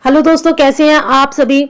Hello दोस्तों, कैसे हैं आप सभी।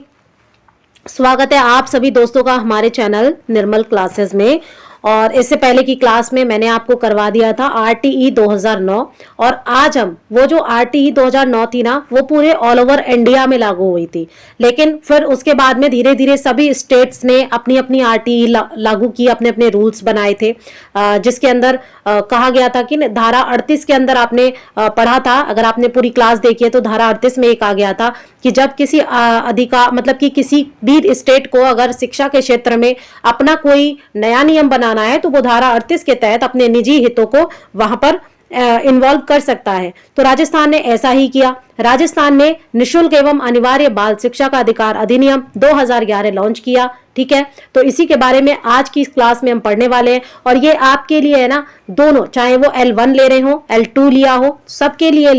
स्वागत है आप सभी दोस्तों का हमारे चैनल निर्मल क्लासेस में। और इससे पहले की क्लास में मैंने आपको करवा दिया था आरटीई 2009। और आज हम वो जो आरटीई 2009 थी ना, वो पूरे ऑल ओवर इंडिया में लागू हुई थी। लेकिन फिर उसके बाद में धीरे धीरे सभी स्टेट्स ने अपनी अपनी आरटीई लागू की, अपने अपने रूल्स बनाए थे। जिसके अंदर कहा गया था कि धारा 38 के अंदर आपने पढ़ा था, अगर आपने पूरी क्लास देखी है तो धारा 38 में एक आ गया था कि जब किसी अधिकार मतलब कि किसी भी स्टेट को अगर शिक्षा के क्षेत्र में अपना कोई नया नियम बनाना है तो वो धारा 38 के तहत अपने निजी हितों को वहां पर इन्वॉल्व कर सकता है। तो राजस्थान ने ऐसा ही किया। राजस्थान ने निशुल्क एवं अनिवार्य बाल शिक्षा का अधिकार अधिनियम 2011 लॉन्च किया। ठीक है, तो इसी के बारे में आज की क्लास में हम पढ़ने वाले हैं। और ये आपके लिए है ना, दोनों, चाहे वो L1 ले रहे हो, L2 लिया हो, सबके लिए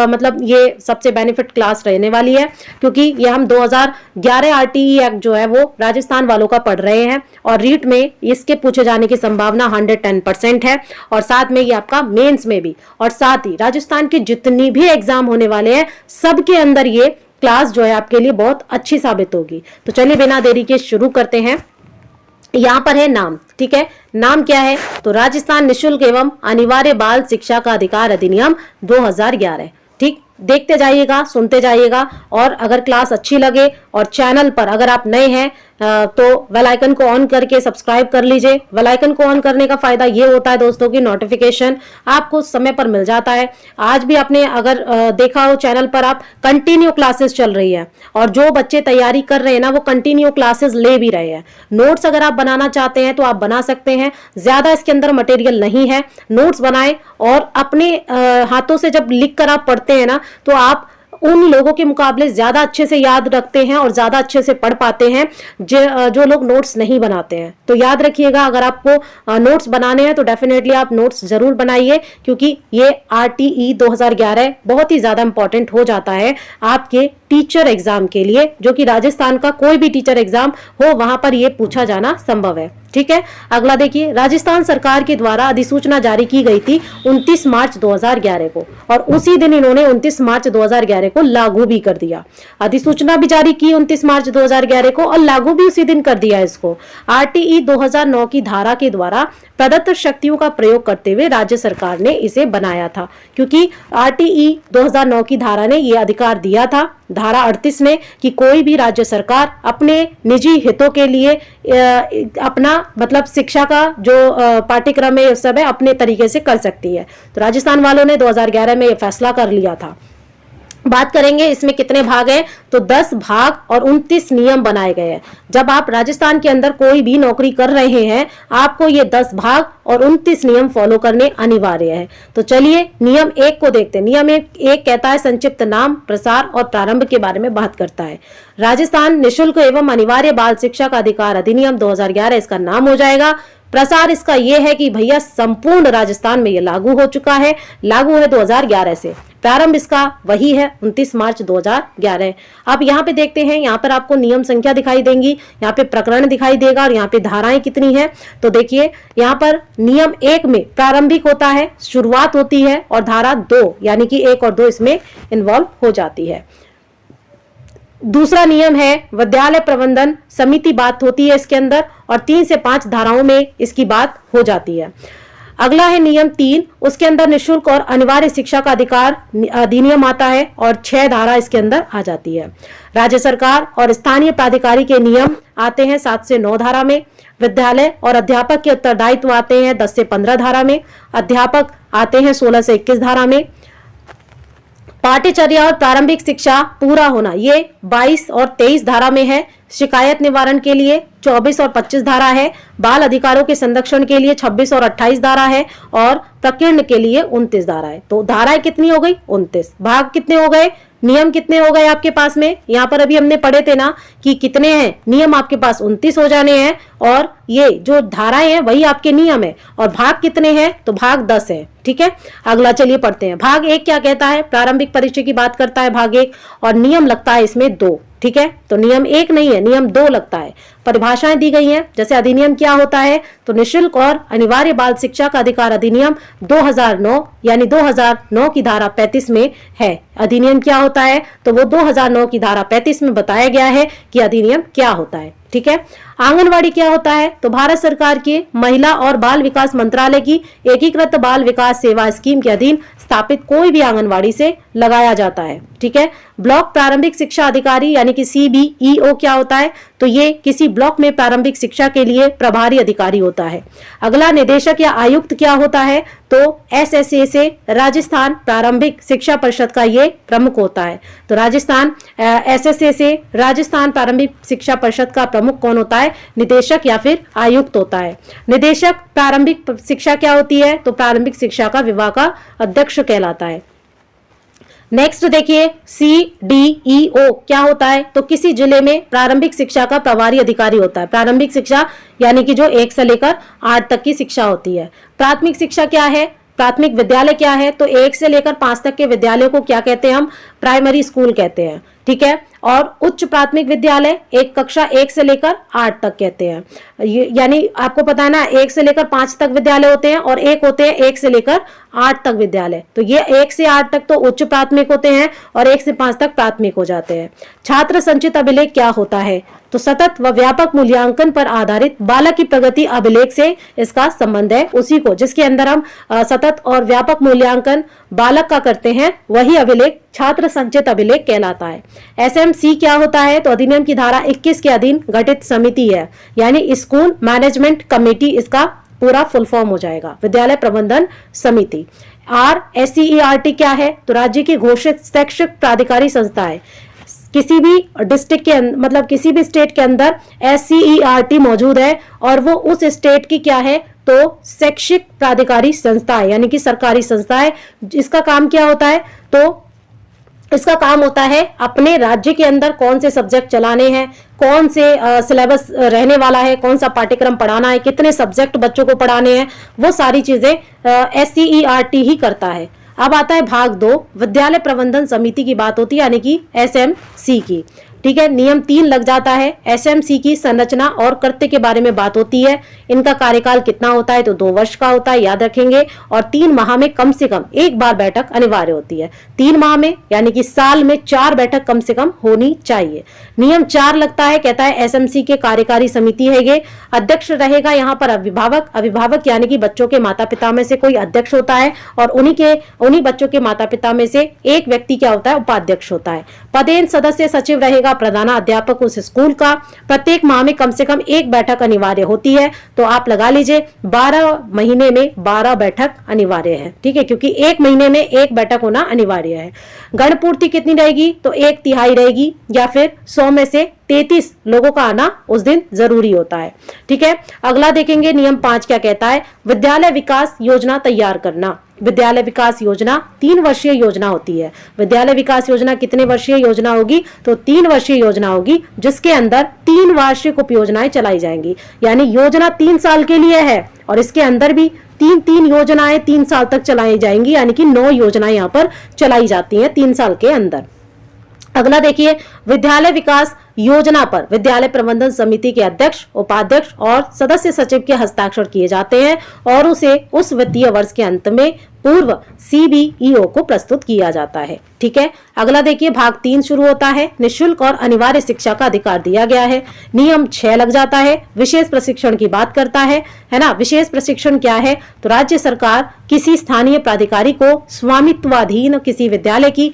मतलब ये सबसे बेनिफिट क्लास रहने वाली है, क्योंकि ये हम 2011 आरटीई एक्ट जो है वो राजस्थान वालों का पढ़ रहे हैं। और रीट में इसके पूछे जाने की संभावना 110% है। और साथ में ये आपका मेंस में भी, और साथ ही राजस्थान के जितनी भी एग्जाम होने वाले हैं सबके अंदर ये क्लास जो है आपके लिए बहुत अच्छी साबित होगी। तो चलिए बिना देरी के शुरू करते हैं। यहां पर है नाम। ठीक है, नाम क्या है? तो राजस्थान निशुल्क एवं अनिवार्य बाल शिक्षा का अधिकार अधिनियम 2011। ठीक, देखते जाइएगा, सुनते जाइएगा। और अगर क्लास अच्छी लगे और चैनल पर अगर आप नए हैं तो बेल आइकन को ऑन करके सब्सक्राइब कर लीजिए। बेल आइकन को ऑन करने का फायदा ये होता है दोस्तों की नोटिफिकेशन आपको समय पर मिल जाता है। आज भी आपने अगर देखा हो चैनल पर, आप कंटिन्यू क्लासेस चल रही है और जो बच्चे तैयारी कर रहे हैं ना वो कंटिन्यू क्लासेस ले भी रहे हैं। नोट्स अगर आप बनाना चाहते हैं तो आप बना सकते हैं, ज्यादा इसके अंदर मटेरियल नहीं है। नोट्स बनाएं और अपने हाथों से जब लिख कर आप पढ़ते हैं ना तो आप उन लोगों के मुकाबले ज्यादा अच्छे से याद रखते हैं और ज्यादा अच्छे से पढ़ पाते हैं जो लोग नोट्स नहीं बनाते हैं। तो याद रखिएगा, अगर आपको नोट्स बनाने हैं तो डेफिनेटली आप नोट्स जरूर बनाइए, क्योंकि ये आरटीई 2011 बहुत ही ज्यादा इंपॉर्टेंट हो जाता है आपके टीचर एग्जाम के लिए, जो कि राजस्थान का कोई भी टीचर एग्जाम हो वहां पर यह पूछा जाना संभव है। ठीक है, अगला देखिए। राजस्थान सरकार के द्वारा अधिसूचना जारी की गई थी 29 मार्च 2011 को, और उसी दिन इन्होंने 29 मार्च 2011 को लागू भी कर दिया। अधिसूचना भी जारी की 29 मार्च 2011 को और लागू भी उसी दिन कर दिया इसको। आरटीई 2009 की धारा के द्वारा प्रदत्त शक्तियों का प्रयोग करते हुए राज्य सरकार ने इसे बनाया था, क्योंकि आरटीई 2009 की धारा ने यह अधिकार दिया था, धारा 38 ने, कि कोई भी राज्य सरकार अपने निजी हितों के लिए अपना मतलब शिक्षा का जो पाठ्यक्रम है उस सब अपने तरीके से कर सकती है। तो राजस्थान वालों ने 2011 में यह फैसला कर लिया था। बात करेंगे इसमें कितने भाग हैं, तो 10 भाग और 29 नियम बनाए गए हैं। जब आप राजस्थान के अंदर कोई भी नौकरी कर रहे हैं आपको ये 10 भाग और 29 नियम फॉलो करने अनिवार्य है। तो चलिए नियम 1 को देखते हैं। नियम 1 कहता है संक्षिप्त नाम, प्रसार और प्रारंभ के बारे में बात करता है। राजस्थान निशुल्क एवं अनिवार्य बाल शिक्षा का अधिकार अधिनियम 2011 इसका नाम हो जाएगा। प्रसार इसका यह है कि भैया संपूर्ण राजस्थान में यह लागू हो चुका है, लागू है 2011 से। प्रारंभ इसका वही है 29 मार्च 2011। अब यहाँ पे देखते हैं, यहाँ पर आपको नियम संख्या दिखाई देंगी, यहाँ पे प्रकरण दिखाई देगा और यहाँ पे धाराएं कितनी है। तो देखिए यहाँ पर नियम 1 में प्रारंभिक होता है, शुरुआत होती है, और धारा 2 यानी कि 1 और 2 इसमें इन्वॉल्व हो जाती है। दूसरा नियम है विद्यालय प्रबंधन समिति, बात होती है इसके अंदर, और 3 से 5 धाराओं में इसकी बात हो जाती है। अगला है नियम 3, उसके अंदर निशुल्क और अनिवार्य शिक्षा का अधिकार अधिनियम आता है और 6 धारा इसके अंदर आ जाती है। राज्य सरकार और स्थानीय प्राधिकारी के नियम आते हैं 7 से 9 धारा में। विद्यालय और अध्यापक के उत्तरदायित्व आते हैं 10 से 15 धारा में। अध्यापक आते हैं 16 से 21 धारा में। पाठ्यचर्या और प्रारंभिक शिक्षा पूरा होना ये 22 और 23 धारा में है। शिकायत निवारण के लिए 24 और 25 धारा है। बाल अधिकारों के संरक्षण के लिए 26 और 28 धारा है, और प्रकीर्ण के लिए 29 धारा है। तो धाराएं कितनी हो गई? 29। भाग कितने हो गए? नियम कितने हो गए आपके पास में? यहाँ पर अभी हमने पढ़े थे ना कि कितने हैं नियम आपके पास, 29 हो जाने हैं, और ये जो धाराएं हैं वही आपके नियम है। और भाग कितने हैं, तो भाग 10 है। ठीक है, अगला चलिए पढ़ते हैं। भाग 1 क्या कहता है, प्रारंभिक परिचय की बात करता है भाग 1, और नियम लगता है इसमें 2। ठीक है, तो नियम 1 नहीं है, नियम 2 लगता है। परिभाषाएं दी गई हैं, जैसे अधिनियम क्या होता है, तो निःशुल्क और अनिवार्य बाल शिक्षा का अधिकार अधिनियम 2009 यानी 2009 की धारा 35 में है। अधिनियम क्या होता है, तो वो 2009 की धारा 35 में बताया गया है कि अधिनियम क्या होता है। ठीक है, आंगनवाड़ी क्या होता है, तो भारत सरकार के महिला और बाल विकास मंत्रालय की एकीकृत बाल विकास सेवा स्कीम के अधीन स्थापित कोई भी आंगनवाड़ी से लगाया जाता है। ठीक है, ब्लॉक प्रारंभिक शिक्षा अधिकारी यानी कि CBEO क्या होता है, तो ये किसी ब्लॉक में प्रारंभिक शिक्षा के लिए प्रभारी अधिकारी होता है। अगला निदेशक या आयुक्त क्या होता है, तो SSA से राजस्थान प्रारंभिक शिक्षा परिषद का ये प्रमुख होता है। तो राजस्थान SSA से राजस्थान प्रारंभिक शिक्षा परिषद का प्रमुख कौन होता है, निदेशक या फिर आयुक्त होता है। निदेशक प्रारंभिक शिक्षा क्या होती है, तो प्रारंभिक शिक्षा का विभाग का अध्यक्ष कहलाता है। नेक्स्ट देखिए, CDEO क्या होता है, तो किसी जिले में प्रारंभिक शिक्षा का प्रभारी अधिकारी होता है। प्रारंभिक शिक्षा यानी कि जो 1 से लेकर 8 तक की शिक्षा होती है। प्राथमिक शिक्षा क्या है, प्राथमिक विद्यालय क्या है, तो 1 से लेकर 5 तक के विद्यालयों को क्या कहते हैं, हम प्राइमरी स्कूल कहते हैं। ठीक है, और उच्च प्राथमिक विद्यालय एक कक्षा 1 से लेकर 8 तक कहते हैं। यानी आपको पता है ना, 1 से लेकर 5 तक विद्यालय होते हैं और एक होते हैं 1 से लेकर 8 तक विद्यालय। तो ये 1 से 8 तक तो उच्च प्राथमिक होते हैं और 1 से 5 तक प्राथमिक हो जाते हैं। छात्र संचित अभिलेख क्या होता है, तो सतत व व्यापक मूल्यांकन पर आधारित बालक की प्रगति अभिलेख से इसका संबंध है। उसी को जिसके अंदर हम सतत और व्यापक मूल्यांकन बालक का करते हैं, वही अभिलेख छात्र संचित अभिलेख कहलाता है। SMC क्या होता है, तो अधिनियम की धारा 21 के अधीन गठित समिति है, यानी स्कूल मैनेजमेंट कमेटी इसका पूरा फुल फॉर्म हो जाएगा, विद्यालय प्रबंधन समिति। RSCERT क्या है, तो राज्य की घोषित शैक्षिक प्राधिकारी संस्था है। किसी भी डिस्ट्रिक्ट के मतलब किसी भी स्टेट के अंदर SCERT मौजूद है और वो उस स्टेट की क्या है, तो शैक्षिक प्राधिकारी संस्था है, यानी कि सरकारी संस्था है। इसका काम क्या होता है, तो इसका काम होता है अपने राज्य के अंदर कौन से सब्जेक्ट चलाने हैं, कौन से सिलेबस रहने वाला है, कौन सा पाठ्यक्रम पढ़ाना है, कितने सब्जेक्ट बच्चों को पढ़ाने हैं, वो सारी चीजें SCERT ही करता है। अब आता है भाग 2, विद्यालय प्रबंधन समिति की बात होती है, यानी कि SMC की। ठीक है, नियम 3 लग जाता है। SMC की संरचना और कृत्य के बारे में बात होती है। इनका कार्यकाल कितना होता है, तो 2 वर्ष का होता है, याद रखेंगे। और 3 माह में कम से कम 1 बार बैठक अनिवार्य होती है। 3 माह में यानी कि साल में 4 बैठक कम से कम होनी चाहिए। नियम 4 लगता है, कहता है SMC के कार्यकारी समिति है ये। अध्यक्ष रहेगा यहाँ पर अभिभावक। अभिभावक यानी कि बच्चों के माता पिता में से कोई अध्यक्ष होता है और उन्हीं बच्चों के माता पिता में से एक व्यक्ति क्या होता है, उपाध्यक्ष होता है। पदेन सदस्य सचिव रहेगा प्रधानाध्यापक उस स्कूल का। प्रत्येक माह में कम से कम 1 बैठक अनिवार्य होती है। तो आप लगा लीजिए 12 महीने में 12 बैठक अनिवार्य है। ठीक है, क्योंकि 1 महीने में 1 बैठक होना अनिवार्य है। गणपूर्ति कितनी रहेगी, तो 1/3 रहेगी, या फिर 100 में से 33 लोगों का आना उस दिन जरूरी होता है। ठीक है, अगला देखेंगे नियम 5 क्या कहता है, विद्यालय विकास योजना तैयार करना। विद्यालय विकास योजना 3 वर्षीय योजना होती है। विद्यालय विकास योजना कितने वर्षीय योजना होगी, तो 3 वर्षीय योजना होगी, जिसके अंदर 3 वार्षिक उप योजनाएं चलाई जाएंगी। यानी योजना 3 साल के लिए है और इसके अंदर भी 3 योजनाएं 3 साल तक चलाई जाएंगी, यानी कि 9 योजनाएं यहाँ पर चलाई जाती हैं 3 साल के अंदर। अगला देखिए, विद्यालय विकास योजना पर विद्यालय प्रबंधन समिति के अध्यक्ष, उपाध्यक्ष और सदस्य सचिव के हस्ताक्षर किए जाते हैं और उसे उस वित्तीय वर्ष के अंत में पूर्व CBEO को प्रस्तुत किया जाता है। ठीक है, अगला देखिए, भाग 3 शुरू होता है। निःशुल्क और अनिवार्य शिक्षा का अधिकार दिया गया है। नियम 6 लग जाता है। विशेष प्रशिक्षण की बात करता है ना। विशेष प्रशिक्षण क्या है, तो राज्य सरकार किसी स्थानीय प्राधिकारी को स्वामित्वाधीन किसी विद्यालय की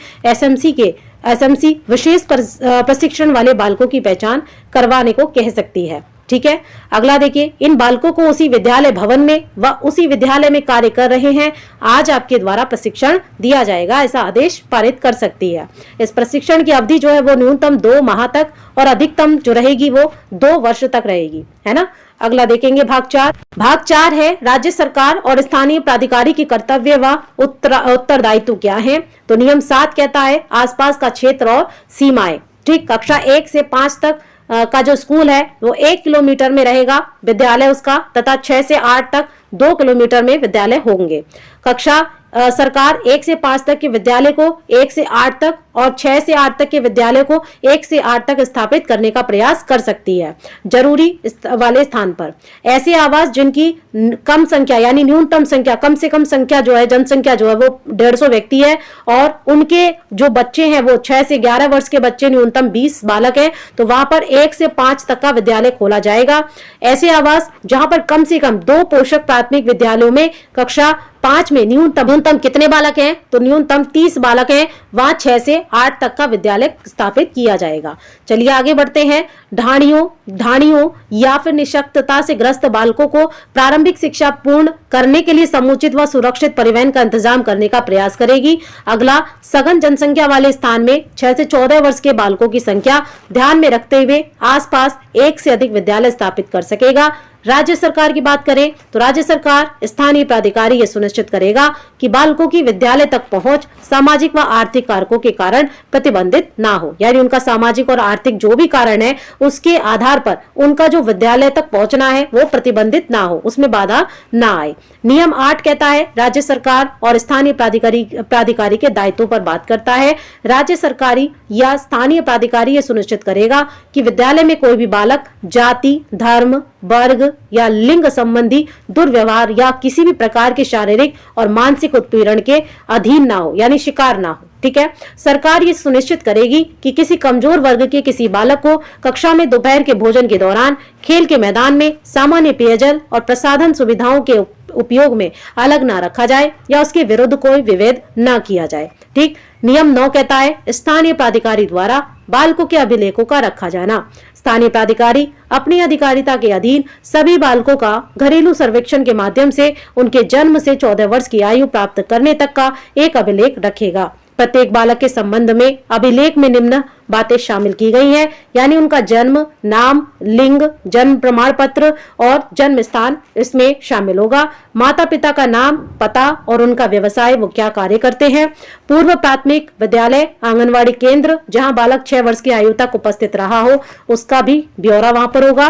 SMC विशेष प्रशिक्षण वाले बालकों की पहचान करवाने को कह सकती है। ठीक है, अगला देखिए, इन बालकों को उसी विद्यालय भवन में व उसी विद्यालय में कार्य कर रहे हैं आज आपके द्वारा प्रशिक्षण दिया जाएगा, ऐसा आदेश पारित कर सकती है। इस प्रशिक्षण की अवधि जो है वो न्यूनतम 2 माह तक और अधिकतम जो रहेगी वो 2 वर्ष तक रहेगी, है ना। अगला देखेंगे भाग 4। भाग 4 है राज्य सरकार और स्थानीय प्राधिकारी के कर्तव्य व उत्तरदायित्व क्या है, तो नियम 7 कहता है आसपास का क्षेत्र और सीमाएं। ठीक, कक्षा 1 से 5 तक का जो स्कूल है वो 1 किलोमीटर में रहेगा विद्यालय उसका, तथा 6 से 8 तक 2 किलोमीटर में विद्यालय होंगे। कक्षा सरकार 1 से 5 तक के विद्यालय को 1 से 8 तक और 6 से 8 तक के विद्यालय को 1 से 8 तक स्थापित करने का प्रयास कर सकती है जरूरी वाले स्थान पर। ऐसे आवास जिनकी कम संख्या यानी न्यूनतम संख्या, कम से कम संख्या जो है, जनसंख्या जो है वो 150 व्यक्ति है और उनके जो बच्चे हैं वो 6 से 11 वर्ष के बच्चे, न्यूनतम 20 बालक है, तो वहां पर 1 से 5 तक का विद्यालय खोला जाएगा। ऐसे आवास जहां पर कम से कम 2 पोषक प्राथमिक विद्यालयों में कक्षा 5 में न्यूनतम कितने बालक हैं, तो न्यूनतम 30 बालक हैं, वहां 6 से 8 तक का विद्यालय स्थापित किया जाएगा। चलिए आगे बढ़ते हैं। ढाणियों या फिर निशक्तता से ग्रस्त बालकों को प्रारंभिक शिक्षा पूर्ण करने के लिए समुचित व सुरक्षित परिवहन का इंतजाम करने का प्रयास करेगी। अगला, सघन जनसंख्या वाले स्थान में 6 से 14 वर्ष के बालकों की संख्या ध्यान में रखते हुए आसपास 1 से अधिक विद्यालय स्थापित कर सकेगा। राज्य सरकार की बात करें तो राज्य सरकार स्थानीय प्राधिकारी यह सुनिश्चित करेगा कि बालकों की विद्यालय तक पहुंच सामाजिक व आर्थिक कारकों के कारण प्रतिबंधित ना हो, यानी उनका सामाजिक और आर्थिक जो भी कारण है उसके आधार पर उनका जो विद्यालय तक पहुंचना है वो प्रतिबंधित ना हो, उसमें बाधा ना आए। नियम 8 कहता है राज्य सरकार और स्थानीय प्राधिकारी के दायित्वों पर बात करता है। राज्य सरकारी या स्थानीय प्राधिकारी यह सुनिश्चित करेगा कि विद्यालय में कोई भी बालक जाति, धर्म, वर्ग या लिंग संबंधी दुर्व्यवहार या किसी भी प्रकार के शारीरिक और मानसिक उत्पीड़न के अधीन ना हो, यानी शिकार ना हो। ठीक है। सरकार ये सुनिश्चित करेगी कि किसी कमजोर वर्ग के किसी बालक को कक्षा में दोपहर के भोजन के दौरान खेल के मैदान में सामान्य पेयजल और प्रसाधन सुविधाओं के उपयोग में अलग ना रखा जाए या उसके विरुद्ध कोई विभेद न किया जाए। ठीक। नियम 9 कहता है स्थानीय प्राधिकारी द्वारा बालकों के अभिलेखों का रखा जाना। स्थानीय प्राधिकारी अपनी अधिकारिता के अधीन सभी बालकों का घरेलू सर्वेक्षण के माध्यम से उनके जन्म से 14 वर्ष की आयु प्राप्त करने तक का एक अभिलेख रखेगा। प्रत्येक बालक के संबंध में अभिलेख में निम्न बातें शामिल की गई हैं, यानी उनका जन्म, नाम, लिंग, जन्म प्रमाण पत्र और जन्म स्थान इसमें शामिल होगा। माता पिता का नाम, पता और उनका व्यवसाय, वो क्या कार्य करते हैं। पूर्व प्राथमिक विद्यालय, आंगनवाड़ी केंद्र जहां बालक 6 वर्ष की आयु तक उपस्थित रहा हो उसका भी ब्यौरा वहां पर होगा।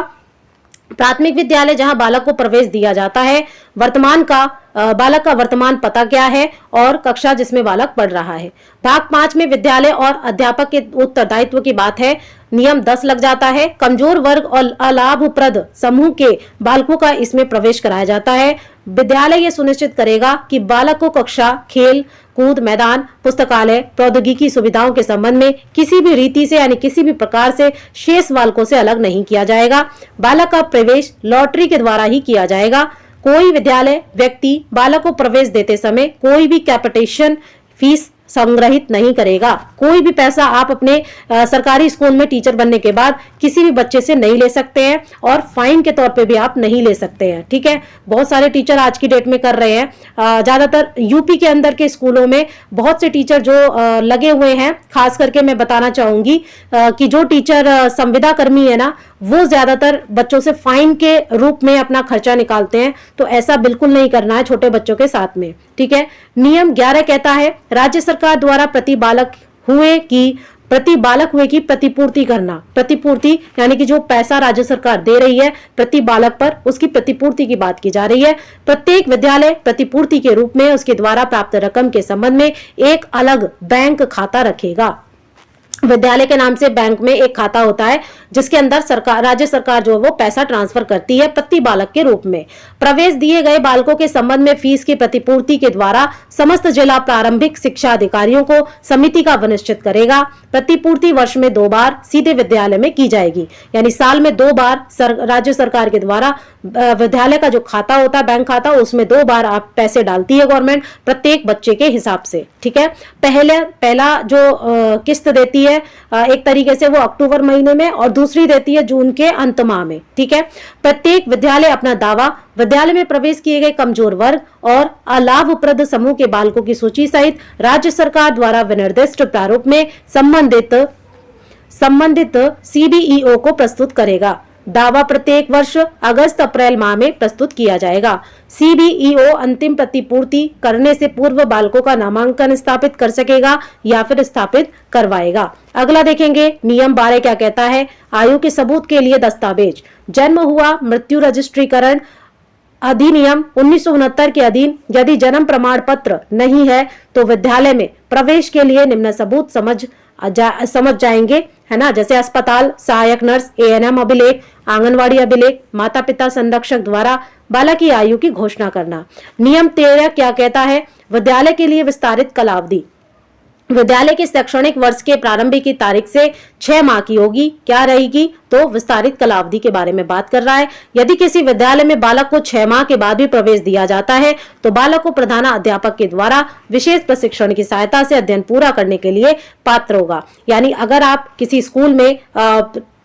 प्राथमिक विद्यालय जहां बालक को प्रवेश दिया जाता है, बालक का वर्तमान पता क्या है और कक्षा जिसमें बालक पढ़ रहा है। भाग 5 में विद्यालय और अध्यापक के उत्तरदायित्व की बात है। नियम 10 लग जाता है। कमजोर वर्ग और अलाभप्रद समूह के बालकों का इसमें प्रवेश कराया जाता है। विद्यालय ये सुनिश्चित करेगा कि बालक को कक्षा, खेल कूद मैदान, पुस्तकालय, प्रौद्योगिकी सुविधाओं के संबंध में किसी भी रीति से यानी किसी भी प्रकार से शेष बालकों से अलग नहीं किया जाएगा। बालक का प्रवेश लॉटरी के द्वारा ही किया जाएगा। कोई विद्यालय व्यक्ति बालक को प्रवेश देते समय कोई भी कैपिटेशन फीस संग्रहित नहीं करेगा। कोई भी पैसा आप अपने सरकारी स्कूल में टीचर बनने के बाद किसी भी बच्चे से नहीं ले सकते हैं और फाइन के तौर पे भी आप नहीं ले सकते हैं। ठीक है। बहुत सारे टीचर आज की डेट में कर रहे हैं। ज्यादातर यूपी के अंदर के स्कूलों में बहुत से टीचर जो लगे हुए हैं, खास करके मैं बताना चाहूंगी कि जो टीचर संविदा कर्मी है ना, वो ज्यादातर बच्चों से फाइन के रूप में अपना खर्चा निकालते हैं। तो ऐसा बिल्कुल नहीं करना है छोटे बच्चों के साथ में। ठीक है। नियम 11 कहता है राज्य सरकार द्वारा प्रति बालक हुए की प्रतिपूर्ति करना। प्रतिपूर्ति यानी कि जो पैसा राज्य सरकार दे रही है प्रति बालक पर, उसकी प्रतिपूर्ति की बात की जा रही है। प्रत्येक विद्यालय प्रतिपूर्ति के रूप में उसके द्वारा प्राप्त रकम के संबंध में एक अलग बैंक खाता रखेगा। विद्यालय के नाम से बैंक में एक खाता होता है जिसके अंदर राज्य सरकार जो है वो पैसा ट्रांसफर करती है प्रति बालक के रूप में। प्रवेश दिए गए बालकों के संबंध में फीस की प्रतिपूर्ति के द्वारा समस्त जिला प्रारंभिक शिक्षा अधिकारियों को समिति का निश्चित करेगा। प्रतिपूर्ति वर्ष में 2 बार सीधे विद्यालय में की जाएगी, यानी साल में 2 बार राज्य सरकार के द्वारा विद्यालय का जो खाता होता है बैंक खाता, उसमें 2 बार आप पैसे डालती है गवर्नमेंट प्रत्येक बच्चे के हिसाब से। ठीक है। पहला जो किस्त देती है एक तरीके से वो अक्टूबर महीने में और दूसरी देती है जून के अंत माह में। ठीक है। प्रत्येक विद्यालय अपना दावा विद्यालय में प्रवेश किए गए कमजोर वर्ग और अलाभप्रद समूह के बालकों की सूची सहित राज्य सरकार द्वारा विनिर्दिष्ट प्रारूप में संबंधित CDEO को प्रस्तुत करेगा। दावा प्रत्येक वर्ष अगस्त अप्रैल माह में प्रस्तुत किया जाएगा। CBEO अंतिम प्रतिपूर्ति करने से पूर्व बालकों का नामांकन स्थापित कर सकेगा या फिर स्थापित करवाएगा। अगला देखेंगे नियम 12 क्या कहता है। आयु के सबूत के लिए दस्तावेज। जन्म हुआ मृत्यु रजिस्ट्रीकरण अधिनियम 1969 के अधीन यदि जन्म प्रमाण पत्र नहीं है तो विद्यालय में प्रवेश के लिए निम्न सबूत समझ जाएंगे, है ना। जैसे अस्पताल, सहायक नर्स, ANM अभिलेख, आंगनवाड़ी अभिलेख, माता पिता संरक्षक द्वारा बालक की आयु की घोषणा करना। नियम 13 क्या कहता है। विद्यालय के लिए विस्तारित कालावधि। विद्यालय के शैक्षणिक वर्ष के प्रारंभिक की तारीख से 6 माह की होगी। क्या रहेगी तो विस्तारित कालावधि के बारे में बात कर रहा है। यदि किसी विद्यालय में बालक को 6 माह के बाद भी प्रवेश दिया जाता है तो बालक को प्रधानाध्यापक के द्वारा विशेष प्रशिक्षण की सहायता से अध्ययन पूरा करने के लिए पात्र होगा। यानी अगर आप किसी स्कूल में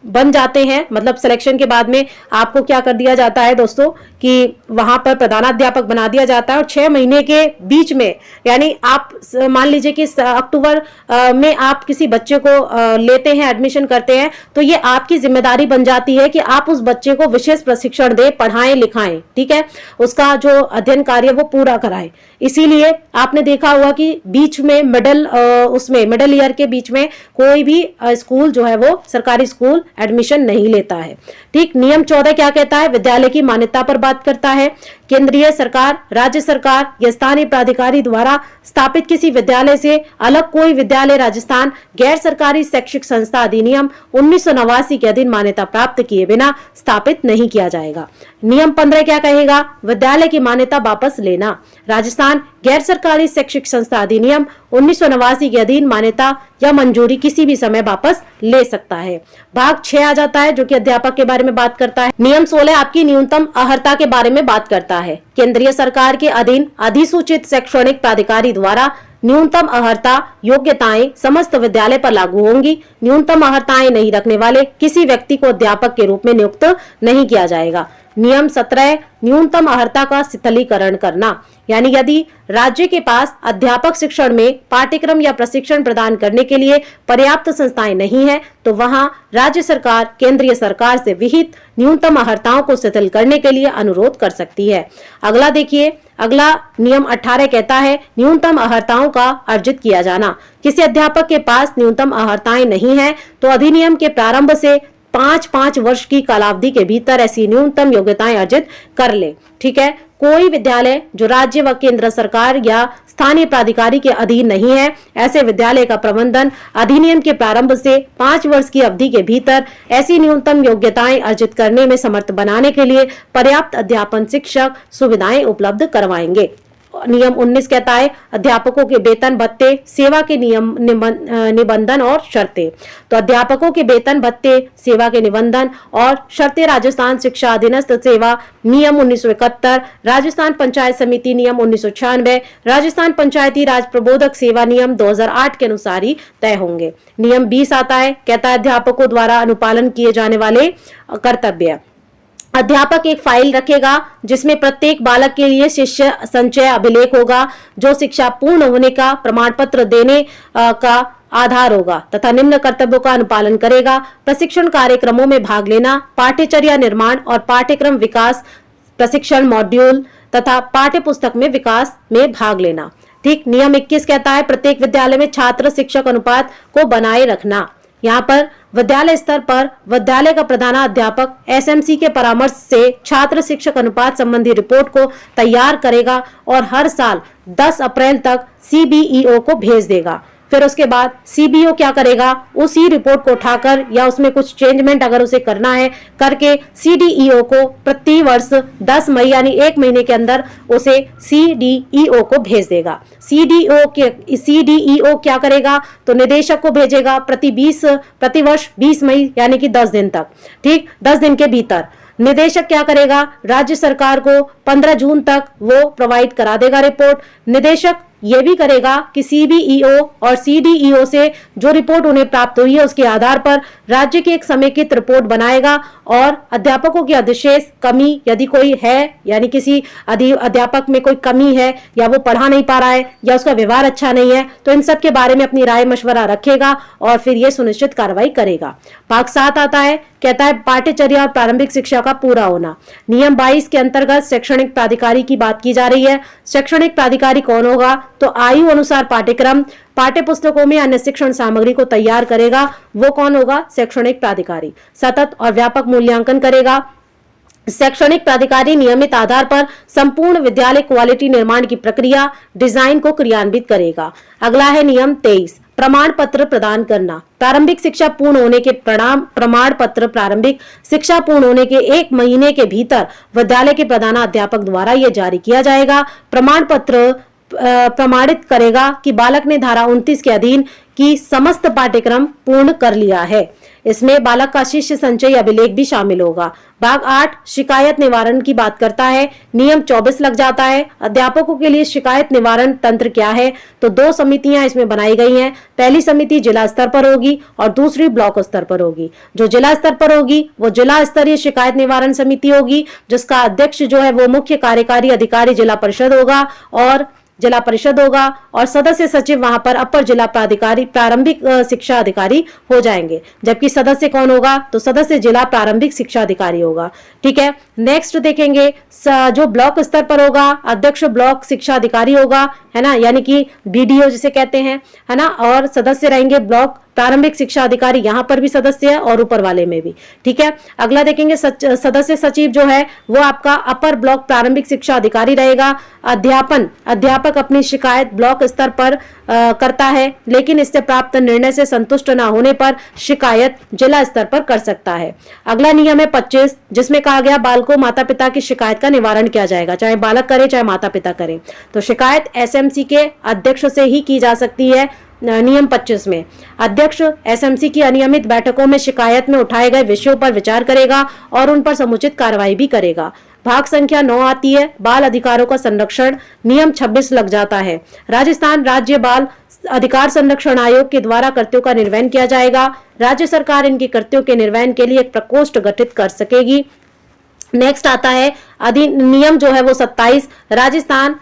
बन जाते हैं, मतलब सिलेक्शन के बाद में आपको क्या कर दिया जाता है दोस्तों कि वहां पर प्रधानाध्यापक बना दिया जाता है और 6 महीने के बीच में, यानी आप मान लीजिए कि अक्टूबर में आप किसी बच्चे को लेते हैं, एडमिशन करते हैं, तो ये आपकी जिम्मेदारी बन जाती है कि आप उस बच्चे को विशेष प्रशिक्षण दें, पढ़ाएं लिखाएं, ठीक है, उसका जो अध्ययन कार्य वो पूरा कराएं। इसीलिए आपने देखा होगा कि बीच में मिडिल ईयर के बीच में कोई भी स्कूल जो है वो सरकारी स्कूल एडमिशन नहीं लेता है। ठीक। नियम 14 क्या कहता है। विद्यालय की मान्यता पर बात करता है। केंद्रीय सरकार, राज्य सरकार या स्थानीय प्राधिकारी द्वारा स्थापित किसी विद्यालय से अलग कोई विद्यालय राजस्थान गैर सरकारी शैक्षिक संस्था अधिनियम 1989 के अधीन मान्यता प्राप्त किए बिना स्थापित नहीं किया जाएगा। नियम 15 क्या कहेगा। विद्यालय की मान्यता वापस लेना। राजस्थान गैर सरकारी शैक्षिक संस्था अधिनियम 1989 के अधीन मान्यता या मंजूरी किसी भी समय वापस ले सकता है। भाग 6 आ जाता है जो कि अध्यापक के बारे में बात करता है। नियम 16 आपकी न्यूनतम अर्हता के बारे में बात करता है। केंद्रीय सरकार के अधीन अधिसूचित शैक्षणिक प्राधिकारी द्वारा न्यूनतम अर्हता योग्यताएं समस्त विद्यालय पर लागू होंगी। न्यूनतम अर्हताएं नहीं रखने वाले किसी व्यक्ति को अध्यापक के रूप में नियुक्त नहीं किया जाएगा। नियम 17 न्यूनतम अर्हता का शिथिलीकरण करना। यानी यदि राज्य के पास अध्यापक शिक्षण में पाठ्यक्रम या प्रशिक्षण प्रदान करने के लिए पर्याप्त संस्थाएं नहीं है तो वहां राज्य सरकार केंद्रीय सरकार से विहित न्यूनतम अर्हताओं को शिथिल करने के लिए अनुरोध कर सकती है। अगला देखिए, अगला नियम 18 कहता है न्यूनतम अर्हताओं का अर्जित किया जाना। किसी अध्यापक के पास न्यूनतम अर्हताएं नहीं है तो अधिनियम के प्रारंभ से 5 वर्ष की कालावधि के भीतर ऐसी न्यूनतम योग्यताएं अर्जित कर ले। ठीक है। कोई विद्यालय जो राज्य व केंद्र सरकार या स्थानीय प्राधिकारी के अधीन नहीं है, ऐसे विद्यालय का प्रबंधन अधिनियम के प्रारंभ से 5 वर्ष की अवधि के भीतर ऐसी न्यूनतम योग्यताएं अर्जित करने में समर्थ बनाने के लिए पर्याप्त अध्यापन शिक्षक सुविधाएं उपलब्ध करवाएंगे। नियम 19 कहता है अध्यापकों के वेतन भत्ते, सेवा के नियम निबंधन और शर्तें। तो अध्यापकों के वेतन भत्ते, सेवा के निबंधन और शर्तें राजस्थान शिक्षा अधीनस्थ सेवा नियम 1971, राजस्थान पंचायत समिति नियम 1996, राजस्थान पंचायती राज प्रबोधक सेवा नियम 2008 के अनुसार ही तय होंगे। नियम 20 आता है, कहता है अध्यापकों द्वारा अनुपालन किए जाने वाले कर्तव्य। अध्यापक एक फाइल रखेगा जिसमें प्रत्येक बालक के लिए शिष्य संचय अभिलेख होगा जो शिक्षा पूर्ण होने का प्रमाण पत्र देने का आधार होगा तथा निम्न कर्तव्यों का अनुपालन करेगा। प्रशिक्षण कार्यक्रमों में भाग लेना, पाठ्यचर्या निर्माण और पाठ्यक्रम विकास, प्रशिक्षण मॉड्यूल तथा पाठ्य पुस्तक में विकास में भाग लेना। ठीक। नियम 21 कहता है प्रत्येक विद्यालय में छात्र शिक्षक अनुपात को बनाए रखना। यहाँ पर विद्यालय स्तर पर विद्यालय का प्रधानाध्यापक SMC के परामर्श से छात्र शिक्षक अनुपात संबंधी रिपोर्ट को तैयार करेगा और हर साल 10 अप्रैल तक CBEO को भेज देगा। फिर उसके बाद CBO क्या करेगा, उसी रिपोर्ट को उठाकर या उसमें कुछ चेंजमेंट अगर उसे करना है करके CDEO को प्रति वर्ष 10 मई यानी 1 महीने के अंदर उसे CDEO को भेज देगा। CDEO क्या करेगा तो निदेशक को भेजेगा प्रति वर्ष 20 मई यानी कि 10 दिन तक। ठीक। 10 दिन के भीतर निदेशक क्या करेगा, राज्य सरकार को 15 जून तक वो प्रोवाइड करा देगा रिपोर्ट। निदेशक ये भी करेगा कि CBEO और CDEO से जो रिपोर्ट उन्हें प्राप्त हुई है उसके आधार पर राज्य की एक समेकित रिपोर्ट बनाएगा और अध्यापकों की अधिशेष कमी यदि कोई है, यानी किसी अध्यापक में कोई कमी है या वो पढ़ा नहीं पा रहा है या उसका व्यवहार अच्छा नहीं है, तो इन सब के बारे में अपनी राय मशवरा रखेगा और फिर ये सुनिश्चित कार्रवाई करेगा। भाग 7 आता है, कहता है पाठ्यचर्या और प्रारंभिक शिक्षा का पूरा होना। नियम 22 के अंतर्गत शैक्षणिक प्राधिकारी की बात की जा रही है। शैक्षणिक प्राधिकारी कौन होगा? तो आयु अनुसार पाठ्यक्रम, पाठ्य पुस्तकों में अन्य शिक्षण सामग्री को तैयार करेगा, वो कौन होगा? शैक्षणिक प्राधिकारी। सतत और व्यापक मूल्यांकन करेगा। शैक्षणिक प्राधिकारी नियमित आधार पर संपूर्ण विद्यालय क्वालिटी निर्माण की प्रक्रिया डिजाइन को क्रियान्वित करेगा। अगला है नियम 23, प्रमाण पत्र प्रदान करना। प्रारंभिक शिक्षा पूर्ण होने के प्रमाण पत्र प्रारंभिक शिक्षा पूर्ण होने के 1 महीने के भीतर विद्यालय के प्रधानाध्यापक द्वारा यह जारी किया जाएगा। प्रमाण पत्र प्रमाणित करेगा कि बालक ने धारा 29 के अधीन की समस्त पाठ्यक्रम पूर्ण कर लिया है। इसमें बालक का शिष्य संचय अभिलेख भी शामिल होगा। भाग 8 शिकायत निवारण की बात करता है। नियम 24 लग जाता है। अध्यापकों के लिए शिकायत निवारण तंत्र क्या है? तो 2 समितियां इसमें बनाई गई हैं। पहली समिति जिला स्तर पर होगी और दूसरी ब्लॉक स्तर पर होगी। जो जिला स्तर पर होगी वो जिला स्तरीय शिकायत निवारण समिति होगी, जिसका अध्यक्ष जो है वो मुख्य कार्यकारी अधिकारी जिला परिषद होगा और सदस्य सचिव वहां पर अपर जिला प्राधिकारी प्रारंभिक शिक्षा अधिकारी हो जाएंगे। जबकि सदस्य कौन होगा? तो सदस्य जिला प्रारंभिक शिक्षा अधिकारी होगा। ठीक है, नेक्स्ट देखेंगे जो ब्लॉक स्तर पर होगा अध्यक्ष ब्लॉक शिक्षा अधिकारी होगा, है ना, यानी कि BDO जिसे कहते हैं, है ना, और सदस्य रहेंगे ब्लॉक प्रारंभिक शिक्षा अधिकारी, यहां पर भी सदस्य है और ऊपर वाले में भी। ठीक है, अगला देखेंगे सदस्य सचिव जो है वो आपका अपर ब्लॉक प्रारंभिक शिक्षा अधिकारी रहेगा। अध्यापक अपनी शिकायत ब्लॉक स्तर पर करता है, लेकिन इससे प्राप्त निर्णय से संतुष्ट न होने पर शिकायत जिला स्तर पर कर सकता है। अगला नियम है 25, जिसमें कहा गया बालकों माता पिता की शिकायत का निवारण किया जाएगा, चाहे बालक करे चाहे माता पिता करें। तो शिकायत SMC के अध्यक्ष से ही की जा सकती है। नियम 25 में अध्यक्ष SMC की अनियमित बैठकों में शिकायत में उठाए गए विषयों पर विचार करेगा और उन पर समुचित कार्रवाई भी करेगा। भाग संख्या 9 आती है, बाल अधिकारों का संरक्षण। नियम 26 लग जाता है। राजस्थान राज्य बाल अधिकार संरक्षण आयोग के द्वारा कर्तव्यों का निर्वहन किया जाएगा। राज्य सरकार इनके कर्तव्यों के निर्वहन के लिए एक प्रकोष्ठ गठित कर सकेगी। नेक्स्ट आता है अधिनियम जो है वो 27, राजस्थान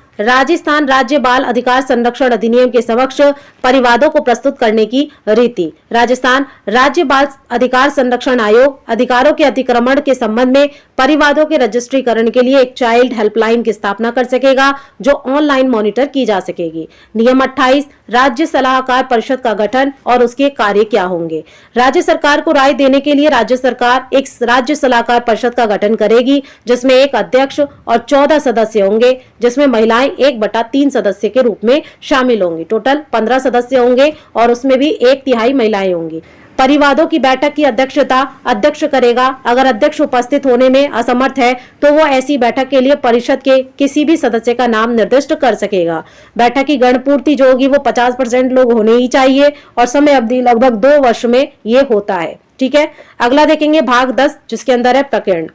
राज्य बाल अधिकार संरक्षण अधिनियम के समक्ष परिवादों को प्रस्तुत करने की रीति। राजस्थान राज्य बाल अधिकार संरक्षण आयोग अधिकारों के अतिक्रमण के संबंध में परिवादों के रजिस्ट्रीकरण के लिए एक चाइल्ड हेल्पलाइन की स्थापना कर सकेगा, जो ऑनलाइन मॉनिटर की जा सकेगी। नियम 28 राज्य सलाहकार परिषद का गठन और उसके कार्य क्या होंगे। राज्य सरकार को राय देने के लिए राज्य सरकार एक राज्य सलाहकार परिषद का गठन करेगी, जिसमें एक अध्यक्ष और 14 सदस्य होंगे, जिसमें महिलाएं 1/3 सदस्य के रूप में शामिल होंगी। टोटल 15 सदस्य होंगे और उसमें भी 1/3 महिलाएं होंगी। परिवादों की बैठक की अध्यक्षता अध्यक्ष करेगा। अगर अध्यक्ष उपस्थित होने में असमर्थ है तो वो ऐसी बैठक के लिए परिषद के किसी भी सदस्य का नाम निर्दिष्ट कर सकेगा। बैठक की गणपूर्ति जो होगी वो 50% लोग होने ही चाहिए और समय अवधि लगभग 2 वर्ष में ये होता है। ठीक है, अगला देखेंगे भाग 10, जिसके अंदर है प्रकरण।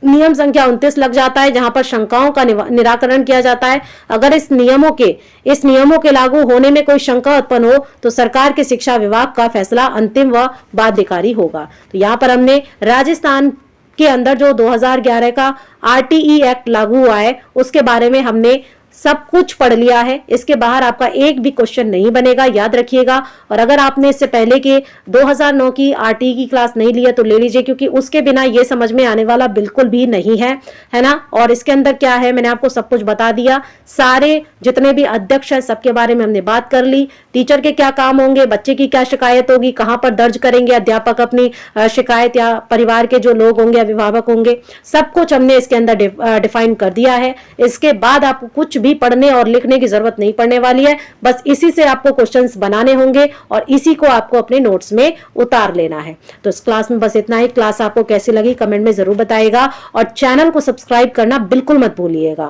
नियम संख्या 29 लग जाता है, जहां पर शंकाओं का निराकरण किया जाता है। अगर इस नियमों के लागू होने में कोई शंका उत्पन्न हो तो सरकार के शिक्षा विभाग का फैसला अंतिम व बाध्यकारी होगा। तो यहाँ पर हमने राजस्थान के अंदर जो 2011 का RTE एक्ट लागू हुआ है उसके बारे में हमने सब कुछ पढ़ लिया है। इसके बाहर आपका एक भी क्वेश्चन नहीं बनेगा, याद रखिएगा। और अगर आपने इससे पहले के 2009 की RTE की क्लास नहीं ली है तो ले लीजिए, क्योंकि उसके बिना ये समझ में आने वाला बिल्कुल भी नहीं है, है ना। और इसके अंदर क्या है मैंने आपको सब कुछ बता दिया। सारे जितने भी अध्यक्ष है सबके बारे में हमने बात कर ली। टीचर के क्या काम होंगे, बच्चे की क्या शिकायत होगी, कहाँ पर दर्ज करेंगे अध्यापक अपनी शिकायत, या परिवार के जो लोग होंगे अभिभावक होंगे, सब कुछ हमने इसके अंदर डिफाइन कर दिया है। इसके बाद आपको कुछ भी पढ़ने और लिखने की जरूरत नहीं पड़ने वाली है। बस इसी से आपको क्वेश्चंस बनाने होंगे और इसी को आपको अपने नोट्स में उतार लेना है। तो इस क्लास में बस इतना ही। क्लास आपको कैसी लगी कमेंट में जरूर बताइएगा और चैनल को सब्सक्राइब करना बिल्कुल मत भूलिएगा।